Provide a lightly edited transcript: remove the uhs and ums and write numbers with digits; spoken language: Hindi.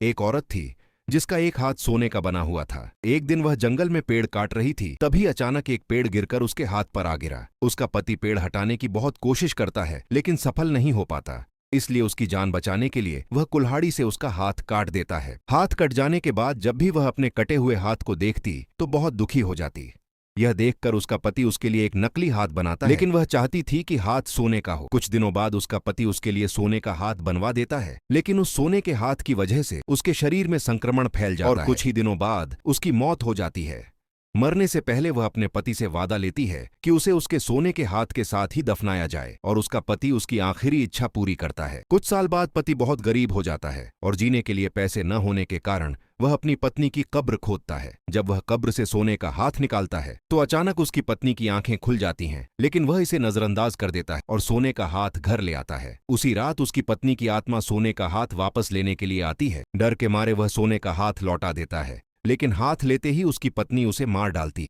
एक औरत थी जिसका एक हाथ सोने का बना हुआ था। एक दिन वह जंगल में पेड़ काट रही थी, तभी अचानक एक पेड़ गिरकर उसके हाथ पर आ गिरा। उसका पति पेड़ हटाने की बहुत कोशिश करता है लेकिन सफल नहीं हो पाता। इसलिए उसकी जान बचाने के लिए वह कुल्हाड़ी से उसका हाथ काट देता है। हाथ कट जाने के बाद जब भी वह अपने कटे हुए हाथ को देखती तो बहुत दुखी हो जाती। यह देखकर उसका पति उसके लिए एक नकली हाथ बनाता है, लेकिन वह चाहती थी कि हाथ सोने का हो। कुछ दिनों बाद उसका पति उसके लिए सोने का हाथ बनवा देता है, लेकिन उस सोने के हाथ की वजह से उसके शरीर में संक्रमण फैल जाता है और कुछ ही दिनों बाद उसकी मौत हो जाती है। मरने से पहले वह अपने पति से वादा लेती है कि उसे उसके सोने के हाथ के साथ ही दफनाया जाए और उसका पति उसकी आखिरी इच्छा पूरी करता है। कुछ साल बाद पति बहुत गरीब हो जाता है और जीने के लिए पैसे न होने के कारण वह अपनी पत्नी की कब्र खोदता है। जब वह कब्र से सोने का हाथ निकालता है तो अचानक उसकी पत्नी की आंखें खुल जाती हैं, लेकिन वह इसे नजरअंदाज कर देता है और सोने का हाथ घर ले आता है। उसी रात उसकी पत्नी की आत्मा सोने का हाथ वापस लेने के लिए आती है। डर के मारे वह सोने का हाथ लौटा देता है, लेकिन हाथ लेते ही उसकी पत्नी उसे मार डालती।